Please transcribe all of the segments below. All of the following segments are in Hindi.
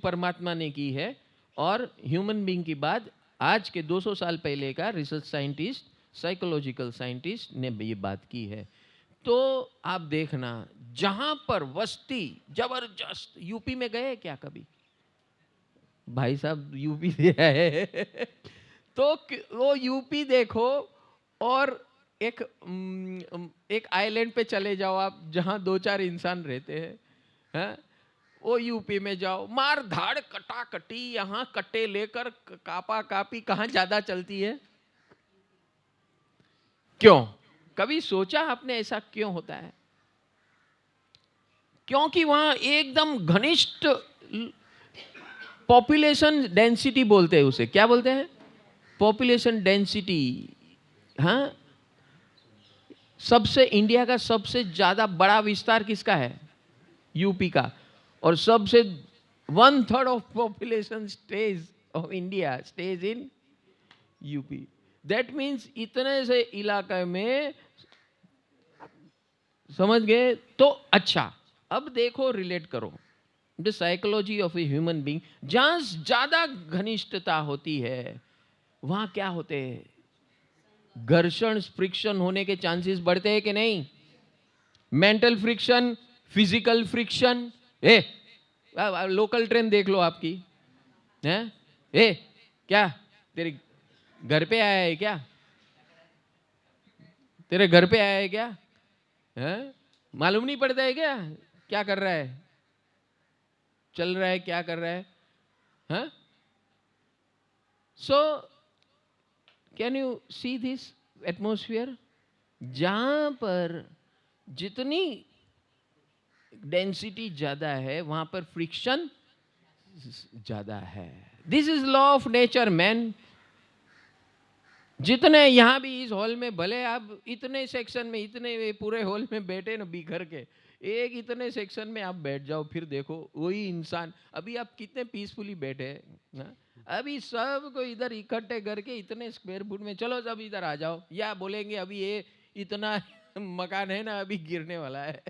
परमात्मा ने की है, और ह्यूमन बीइंग की बात आज के 200 साल पहले का रिसर्च साइंटिस्ट, साइकोलॉजिकल साइंटिस्ट ने ये बात की है। तो आप देखना, जहां पर वस्ती जबरदस्त, यूपी में गए क्या कभी? भाई साहब यूपी से आए तो वो यूपी देखो, और एक आइलैंड पे चले जाओ आप, जहां 2-4 इंसान रहते हैं, वो यूपी में जाओ, मार धाड़ कटाकटी, यहां कट्टे लेकर कापा कापी कहां ज्यादा चलती है? क्यों? कभी सोचा आपने ऐसा क्यों होता है? क्योंकि वहां एकदम घनिष्ठ पॉपुलेशन डेंसिटी बोलते हैं उसे, क्या बोलते हैं? Population density. हाँ, सबसे इंडिया का सबसे ज्यादा बड़ा विस्तार किसका है? यूपी का। और सबसे 1/3 of population stage of India stage in UP. That means इतने से इलाके में, समझ गए? तो अच्छा, अब देखो, रिलेट करो the psychology of a human being. जहां ज्यादा घनिष्ठता होती है वहां क्या होते हैं? घर्षण, फ्रिक्शन होने के चांसेस बढ़ते हैं कि नहीं? Mental friction, physical friction. ए लोकल ट्रेन देख लो आपकी, है? ए क्या तेरे घर पे आया है क्या? तेरे घर पे आया है क्या? है? मालूम नहीं पड़ता है क्या क्या कर रहा है, चल रहा है, क्या कर रहा है? हाँ? So can you see this atmosphere? जहां पर जितनी डेंसिटी ज्यादा है वहां पर फ्रिक्शन ज्यादा है। This is law of nature man. जितने यहां भी इस हॉल में, भले आप इतने सेक्शन में, इतने पूरे हॉल में बैठे ना बिखर के, एक इतने सेक्शन में आप बैठ जाओ, फिर देखो वही इंसान, अभी आप कितने पीसफुली बैठे हैं, अभी सबको इधर इकट्ठे करके इतने स्क्वायर फुट में, चलो सब इधर आ जाओ, या बोलेंगे अभी ये इतना मकान है ना अभी गिरने वाला है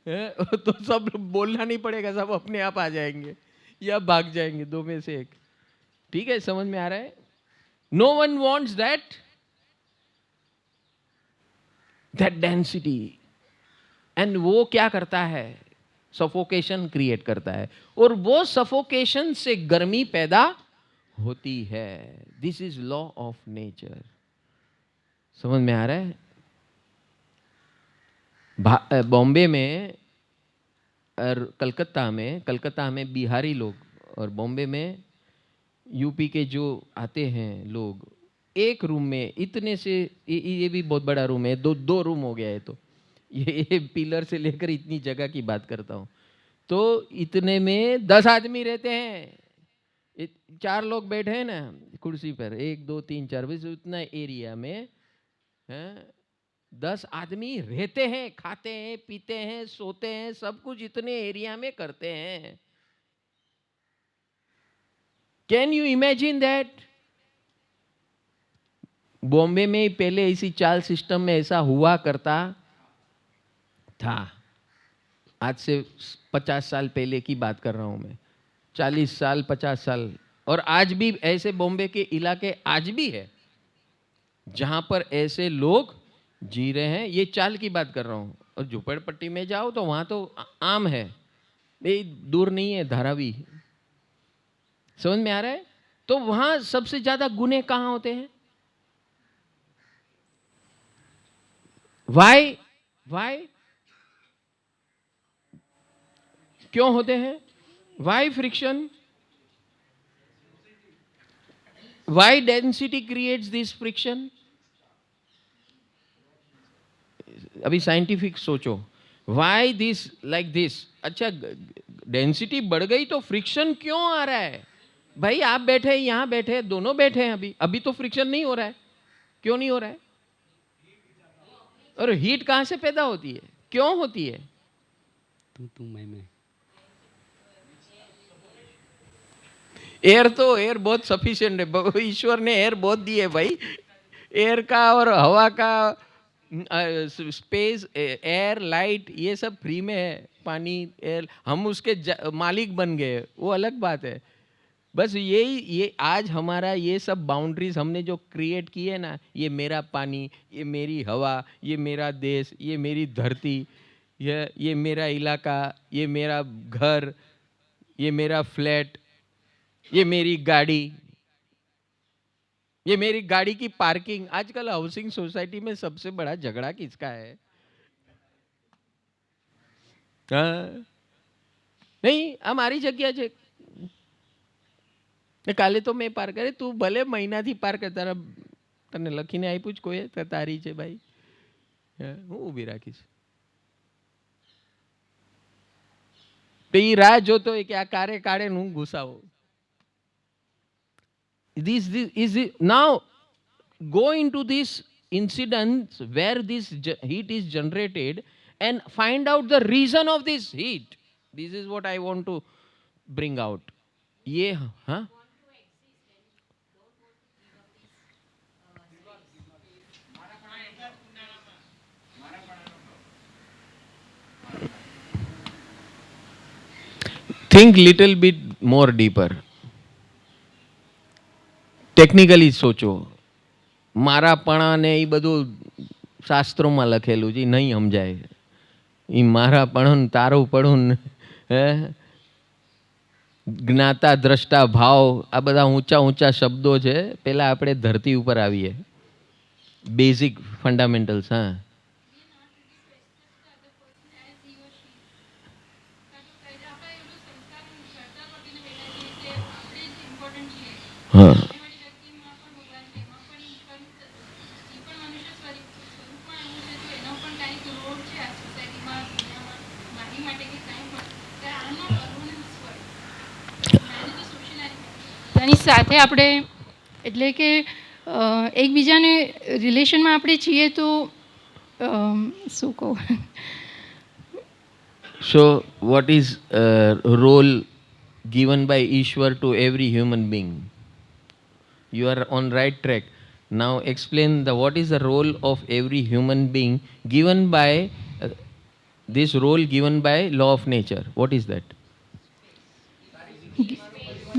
तो सब बोलना नहीं पड़ेगा, सब अपने आप आ जाएंगे या भाग जाएंगे, दो में से एक। ठीक है, समझ में आ रहा है? No one wants that density. And वो क्या करता है? सफोकेशन क्रिएट करता है, और वो सफोकेशन से गर्मी पैदा होती है। This is law of nature. समझ में आ रहा है? बॉम्बे में और कलकत्ता में बिहारी लोग, और बॉम्बे में यूपी के जो आते हैं लोग, एक रूम में इतने से, ये भी बहुत बड़ा रूम है, दो रूम हो गया है, तो ये पिलर से लेकर इतनी जगह की बात करता हूँ, तो इतने में 10 आदमी रहते हैं। 4 लोग बैठे हैं ना कुर्सी पर, 1 2 3 4, बस उतना एरिया में है, 10 आदमी रहते हैं, खाते हैं, पीते हैं, सोते हैं, सब कुछ इतने एरिया में करते हैं। Can you imagine that? Bombay में पहले इसी चाल सिस्टम में ऐसा हुआ करता था। आज से 50 साल पहले की बात कर रहा हूं मैं, 40 साल, 50 साल। और आज भी ऐसे बॉम्बे के इलाके आज भी है जहां पर ऐसे लोग जी रहे हैं। ये चाल की बात कर रहा हूं। और झोपड़पट्टी में जाओ तो वहां तो आम है, ये दूर नहीं है, धारावी। समझ में आ रहा है? तो वहां सबसे ज्यादा गुने कहां होते हैं? वाई वाई क्यों होते हैं? Why friction? Why density creates this friction? अभी साइंटिफिक सोचो, वाई दिस लाइक दिस। अच्छा, डेंसिटी बढ़ गई तो फ्रिक्शन क्यों आ रहा है? भाई आप बैठे, यहां बैठे, दोनों बैठे हैं, अभी अभी तो फ्रिक्शन नहीं हो रहा है। क्यों नहीं हो रहा है? और हीट कहां से पैदा होती है? क्यों होती है? तू मैं एयर तो एयर बहुत सफिशिएंट है, ईश्वर ने एयर बहुत दी है भाई। एयर का और हवा का स्पेस, एयर, लाइट, ये सब फ्री में है. पानी, एयर, हम उसके मालिक बन गए, वो अलग बात है. बस यही, ये आज हमारा ये सब बाउंड्रीज हमने जो क्रिएट की है ना, ये मेरा पानी, ये मेरी हवा, ये मेरा देश, ये मेरी धरती, ये मेरा इलाका, ये मेरा घर, ये मेरा फ्लैट, ये मेरी गाड़ी, ये मेरी गाड़ी की पार्किंग. आजकल हाउसिंग सोसाइटी में सबसे बड़ा झगड़ा किसका है? हाँ? नहीं, અમારી જગ્યા છે. કાલે તો મેં પાર કરે, તું ભલે મહિનાથી પાર કર, તારા તને લખીને આપ્યું જ કોઈ તારી છે ભાઈ, હું ઊભી રાખીશ. તો એ રાહ જોતો હોય કે આ કારે કાઢે ને હું ઘુસાવો. this is now go into this incident where this heat is generated and find out the reason of this heat. This is what I want to bring out. ये हाँ, think little bit more deeper. Technically સોચો. મારાપણા ને એ બધું શાસ્ત્રોમાં લખેલું છે, નહીં સમજાય. એ મારાપણું તારું પડું હે, જ્ઞાતા દ્રષ્ટા ભાવ, આ બધા ઊંચા ઊંચા શબ્દો છે. પહેલાં આપણે ધરતી ઉપર આવીએ, બેઝિક ફંડામેન્ટલ્સ. હા, હા, એની સાથે આપણે એટલે કે એકબીજાને રિલેશનમાં આપણે છીએ તો શું કહું. so what is role given by Ishwar to every human being? You are on right track. Now explain the what is the role of every human being given by this role given by law of nature. What is that?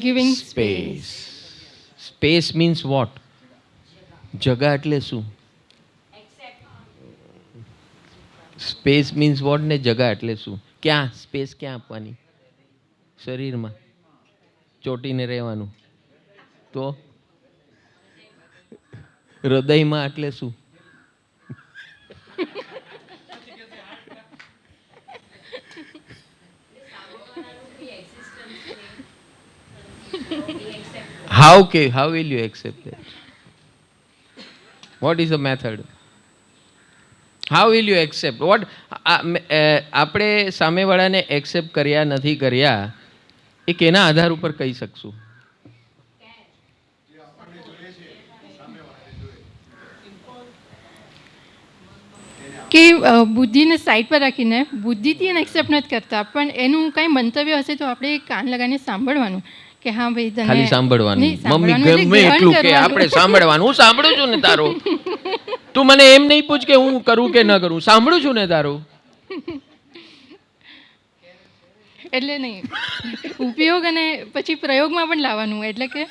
Giving Space. Space means what? જગા એટલે શું? સ્પેસ મીન્સ વોટ ને જગા એટલે શું? ક્યાં સ્પેસ ક્યાં આપવાની? શરીરમાં ચોટીને રહેવાનું. તો હૃદયમાં એટલે શું? how will you accept that? What is the method? How will you accept? What આપણે સામેવાળાને એક્સેપ્ટ કર્યા નથી કર્યા એ કેના આધાર ઉપર કહી શકશું? કે બુદ્ધિને સાઈડ પર રાખીને બુદ્ધિથી એને એક્સેપ્ટ નથી કરતા, પણ એનું કંઈ મંતવ્ય હશે તો આપણે કાન લગાવીને સાંભળવાનું કે હા ભાઈ તને ખાલી સાંભળવાનું. નહીં, મમ્મી સાંભળવાનું એટલે ગમે ગ્રહણ એટલું કે કરવાનું. આપણે સાંભળવાનું. હું સાંભળું છું ને તારું. તું મને એમ નહીં પૂછ કે હું કરું કે ન કરું. સાંભળું છું ને તારું. એટલે નહીં, ઉપયોગ અને પછી પ્રયોગમાં પણ લાવવાનું. એટલે કે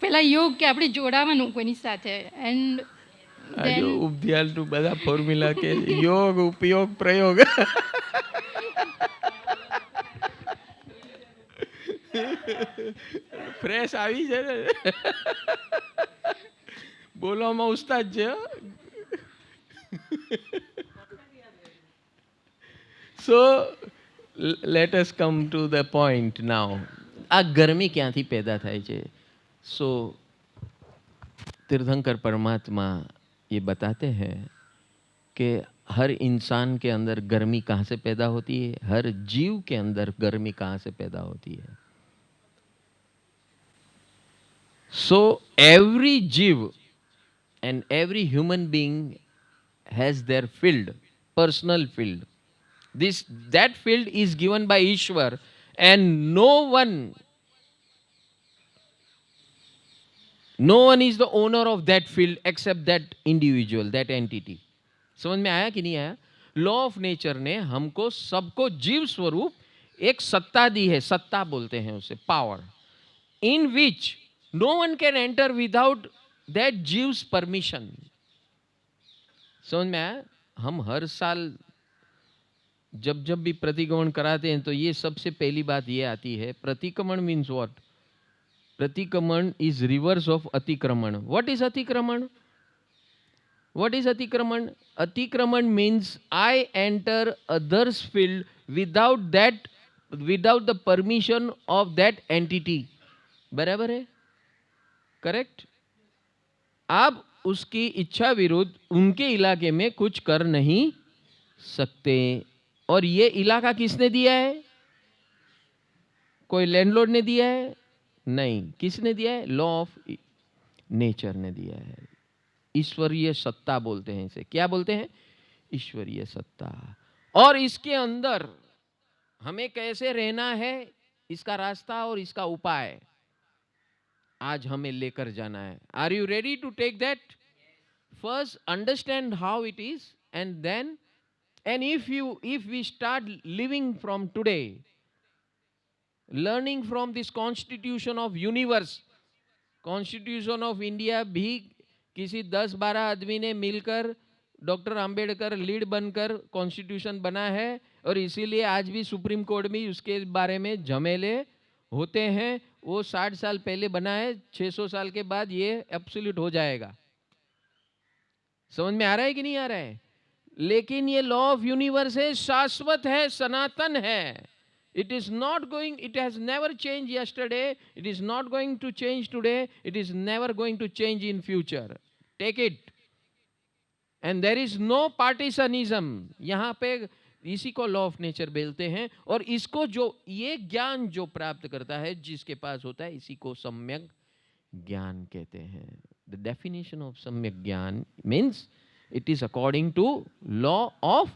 પહેલાં યોગ કે આપણે જોડાવાનું કોઈની સાથે. એન્ડ આ જો ઉપધ્યાલનું બધા ફોર્મ્યુલા કે યોગ, ઉપયોગ, પ્રયોગ. ફ્રેશ આવી છે ને, બોલવામાં ઉસ્તાદ છે. So let us come to the point now. આ ગરમી ક્યાંથી પેદા થાય છે? સો तीर्थंकर परमात्मा ये बताते हैं कि हर इंसान के अंदर गर्मी कहाँ से पैदा होती है, हर जीव के अंदर गर्मी कहाँ से पैदा होती है. So every जीव and every human being has their field, personal field. That field is given by Ishwar, and no one is the owner of that field except that individual, that entity. समझ में आया कि नहीं आया? लॉ ऑफ नेचर ने हमको सबको जीव स्वरूप एक सत्ता दी है, सत्ता बोलते हैं उसे, power, in which no one can enter without that जीव्स परमिशन। समझ में आया? हम हर साल जब जब भी प्रतिक्रमण कराते हैं तो ये सबसे पहली बात ये आती है, प्रतिक्रमण मीन्स व्हाट? प्रतिक्रमण इज रिवर्स ऑफ अतिक्रमण। व्हाट इज अतिक्रमण? What is atikraman? Atikraman means I enter others' field without the permission of that entity. बराबर है? करेक्ट? आप उसकी इच्छा विरुद्ध उनके इलाके में कुछ कर नहीं सकते। और ये इलाका किसने दिया है? कोई लैंडलॉर्ड ने दिया है? नहीं। किसने दिया है? लॉ ऑफ नेचर ने दिया है। ईश्वरीय सत्ता बोलते हैं इसे। क्या बोलते हैं? ईश्वरीय सत्ता। और इसके अंदर हमें कैसे रहना है, इसका रास्ता और इसका उपाय आज हमें लेकर जाना है। Are you ready to take that? First understand how it is and then if we start living from today, learning from this constitution of universe, constitution of India भी किसी 10-12 आदमी ने मिलकर डॉक्टर अंबेडकर लीड बनकर कॉन्स्टिट्यूशन बना है, और इसीलिए आज भी सुप्रीम कोर्ट में उसके बारे में झमेले होते हैं। वो 60 साल पहले बना है, 600 साल के बाद ये एब्सोल्यूट हो जाएगा। समझ में आ रहा है कि नहीं आ रहा है? लेकिन ये लॉ ऑफ यूनिवर्स है, शाश्वत है, सनातन है। It is not going, it has never changed yesterday, it is not going to change today, it is never going to change in future. Take it. And there is no partisanism. यहाँ पे इसी को लॉ ऑफ नेचर बोलते हैं। और इसको जो ये ज्ञान जो प्राप्त करता है, जिसके पास होता है, इसी को सम्यक ज्ञान कहते हैं। The definition of सम्यक ज्ञान means it is according to law of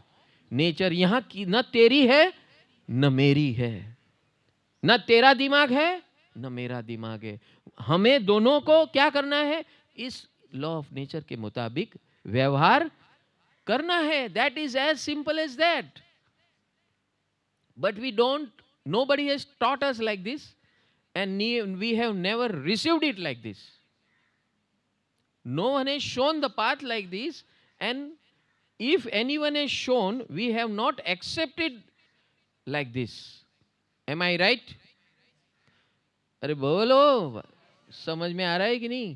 nature. यहाँ की न तेरी है न मेरी है, न तेरा दिमाग है न मेरा दिमाग है। हमें दोनों को क्या करना है? इस लॉ ऑफ नेचर के मुताबिक व्यवहार करना है। That is as simple as that. But we don't, nobody has taught us like this and we have never received it like this. No one has shown the path like this, and if anyone has shown, we have not accepted like this. Am I right? अरे बोलो, समझ में आ रहा है कि नहीं?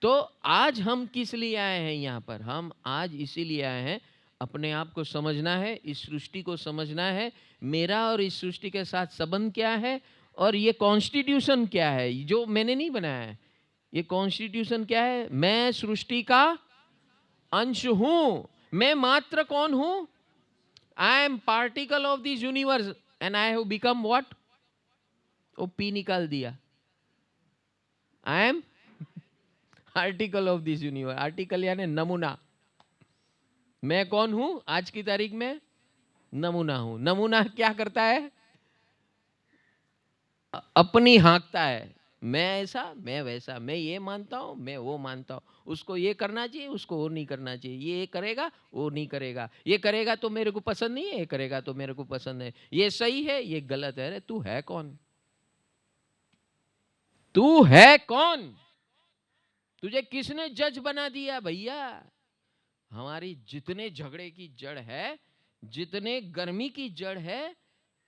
तो आज हम किस लिए आए हैं यहाँ पर? हम आज इसीलिए आए हैं, अपने आप को समझना है, इस सृष्टि को समझना है, मेरा और इस सृष्टि के साथ संबंध क्या है, और ये कॉन्स्टिट्यूशन क्या है जो मैंने नहीं बनाया है। ये कॉन्स्टिट्यूशन क्या है? मैं सृष्टि का अंश हूं। मैं मात्र कौन हूं? I am particle of this universe and I have become what? वो पी निकाल दिया। I am article of this universe. Article यानी नमूना। मैं कौन हूं आज की तारीख में? नमूना हूं। नमूना क्या करता है? अपनी हाँकता है, मैं ऐसा, मैं वैसा, मैं ये मानता हूं, मैं वो मानता हूं, उसको ये करना चाहिए, उसको वो नहीं करना चाहिए, ये करेगा, वो नहीं करेगा, ये करेगा तो मेरे को पसंद नहीं है, ये करेगा तो मेरे को पसंद है, ये सही है, ये गलत है। अरे तू है कौन? तू है कौन? तुझे किसने जज बना दिया भैया? हमारी जितने झगड़े की जड़ है, जितने गर्मी की जड़ है,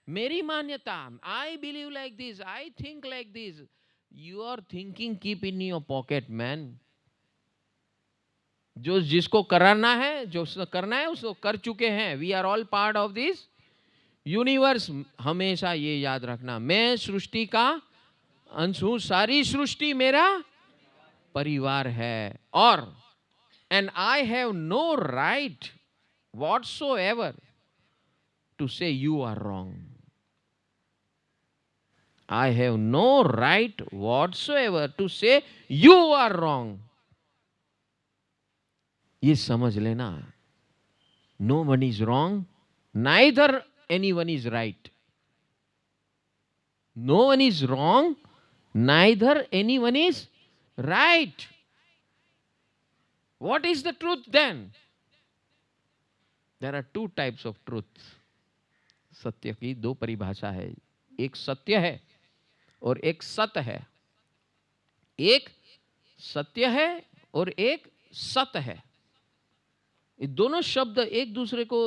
मेरी मान्यता, I believe like this, I think like this. Your thinking keep in your pocket, man. जो जिसको कराना है, जो करना है, उसको कर चुके हैं। We are all part of this universe. हमेशा ये याद रखना, मैं सृष्टि का अंश हूं, सारी सृष्टि मेरा परिवार है। और and I have no right whatsoever to say you are wrong. I have no right whatsoever to say you are wrong. ये समझ लेना, no one is wrong, neither anyone is right. No one is wrong, neither anyone is right. What is the truth then? There are two types of truth. सत्य की दो परिभाषा है, एक सत्य है और एक सत है। एक सत्य है और एक सत है। ये दोनों शब्द एक दूसरे को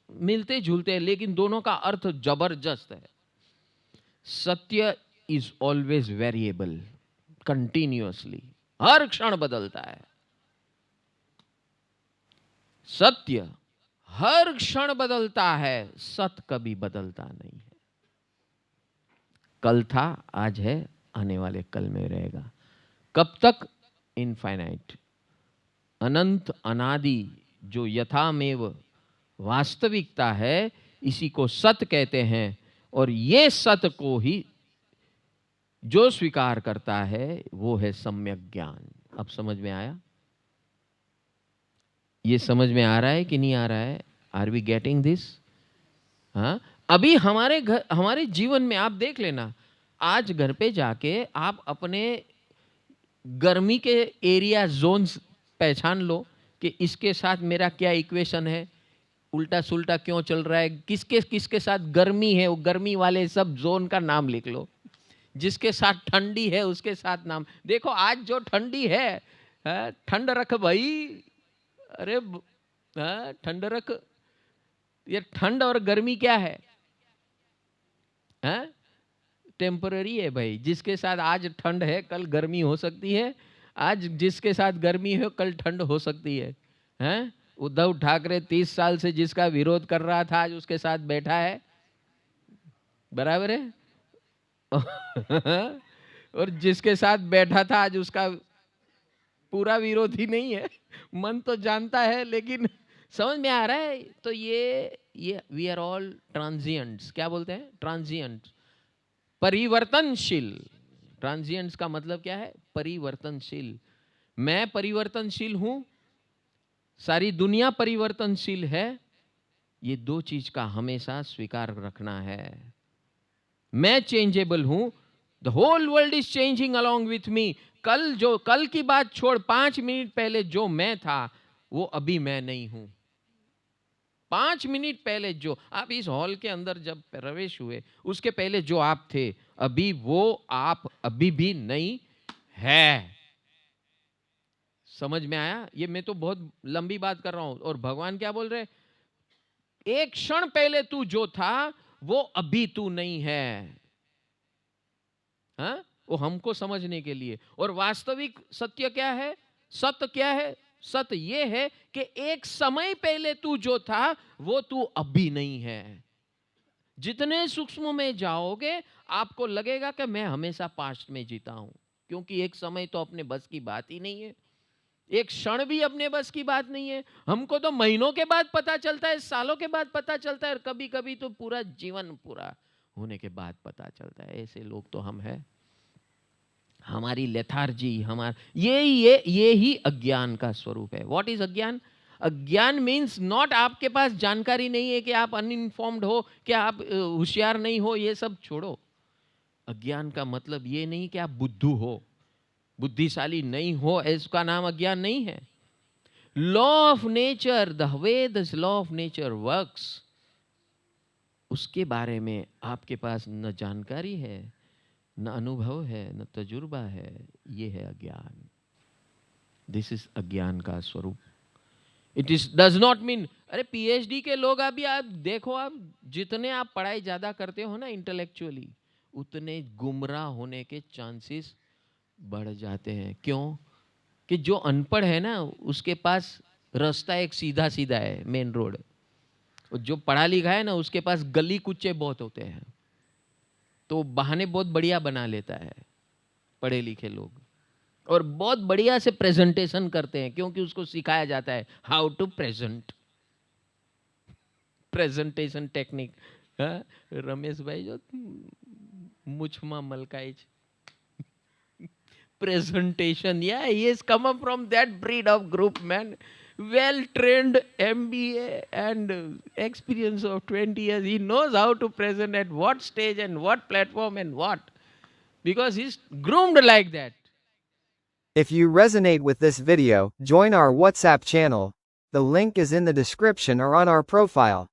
मिलते जुलते हैं, लेकिन दोनों का अर्थ जबरदस्त है। सत्य इज ऑलवेज वेरिएबल, कंटिन्यूअसली, हर क्षण बदलता है। सत्य हर क्षण बदलता है, सत कभी बदलता नहीं है। कल था, आज है, आने वाले कल में रहेगा। कब तक? इनफाइनाइट, अनंत अनादि, जो यथामेव वास्तविकता है, इसी को सत कहते हैं। और ये सत को ही जो स्वीकार करता है वो है सम्यक ज्ञान। अब समझ में आया? ये समझ में आ रहा है कि नहीं आ रहा है? Are we getting this? हाँ, अभी हमारे घर, हमारे जीवन में आप देख लेना, आज घर पे जाके आप अपने गर्मी के एरिया जोन्स पहचान लो कि इसके साथ मेरा क्या इक्वेशन है, उल्टा सुल्टा क्यों चल रहा है, किसके किसके साथ गर्मी है, वो गर्मी वाले सब जोन का नाम लिख लो। जिसके साथ ठंडी है उसके साथ नाम देखो। आज जो ठंडी है, ठंड रख भाई, अरे ठंड रख। ये ठंड और गर्मी क्या है? टेम्पररी है भाई। जिसके साथ आज ठंड है कल गर्मी हो सकती है, आज जिसके साथ गर्मी है कल ठंड हो सकती है। हैं? उद्धव ठाकरे 30 साल से जिसका विरोध कर रहा था, आज उसके साथ बैठा है, बराबर है। और जिसके साथ बैठा था आज उसका पूरा विरोधी नहीं है। मन तो जानता है, लेकिन समझ में आ रहा है। तो ये वी आर ऑल ट्रांजिएंट्स। क्या बोलते हैं? ट्रांजिएंट्स, परिवर्तनशील। ट्रांजिएंट्स का मतलब क्या है? परिवर्तनशील। मैं परिवर्तनशील हूं, सारी दुनिया परिवर्तनशील है। ये दो चीज का हमेशा स्वीकार रखना है। मैं चेंजेबल हूं, the whole world is changing along with me. कल की बात छोड़, 5 मिनट पहले जो मैं था वो अभी मैं नहीं हूं। 5 मिनट पहले जो आप इस हॉल के अंदर जब प्रवेश हुए, उसके पहले जो आप थे, अभी वो आप अभी भी नहीं है। समझ में आया? ये मैं तो बहुत लंबी बात कर रहा हूं। और भगवान क्या बोल रहे? एक क्षण पहले तू जो था वो अभी तू नहीं है। हाँ, वो हमको समझने के लिए। और वास्तविक सत्य क्या है? सत्य क्या है? सत्य ये है कि एक समय पहले तू जो था वो तू अभी नहीं है। जितने सूक्ष्म में जाओगे आपको लगेगा कि मैं हमेशा पास्ट में जीता हूं, क्योंकि एक समय तो अपने बस की बात ही नहीं है, एक क्षण भी अपने बस की बात नहीं है। हमको तो महीनों के बाद पता चलता है, सालों के बाद पता चलता है, और कभी कभी तो पूरा जीवन पूरा होने के बाद पता चलता है। ऐसे लोग तो हम हैं। हमारी लेथार्जी, हमारा ये ही अज्ञान का स्वरूप है। व्हाट इज अज्ञान? अज्ञान मीन्स नॉट आपके पास जानकारी नहीं है, कि आप अनइन्फॉर्म्ड हो, कि आप होशियार नहीं हो, ये सब छोड़ो। अज्ञान का मतलब ये नहीं कि आप बुद्धू हो, बुद्धिशाली नहीं हो, इसका नाम अज्ञान नहीं है। Law of nature, the way the law of nature works, उसके बारे में आपके पास न जानकारी है, न अनुभव है, न तजुर्बा है। ये है अज्ञान। दिस इज अज्ञान का स्वरूप। It is does not mean, अरे पीएचडी के लोग अभी आप देखो, आप जितने आप पढ़ाई ज्यादा करते हो ना इंटेलेक्चुअली, उतने गुमराह होने के चांसेस बढ़ जाते हैं। क्यों? कि जो अनपढ़ है ना, उसके पास रास्ता एक सीधा सीधा है, मेन रोड। और जो पढ़ा लिखा है ना, उसके पास गली कुच्चे बहुत होते हैं, तो बहाने बहुत बढ़िया बना लेता है पढ़े लिखे लोग, और बहुत बढ़िया से प्रेजेंटेशन करते हैं, क्योंकि उसको सिखाया जाता है how to present, presentation technique. Ramesh भाई जो मुझमा मलकाई presentation, yeah, he has come up from that breed of group, man, well trained MBA and experience of 20 years. He knows how to present at what stage and what platform and what, because he's groomed like that. If you resonate with this video, join our WhatsApp channel. The link is in the description or on our profile.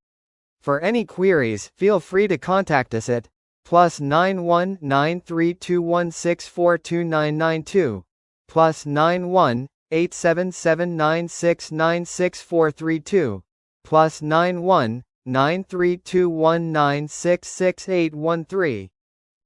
For any queries, feel free to contact us at +91 93216429992, +91 87796966432, +91 93219666813.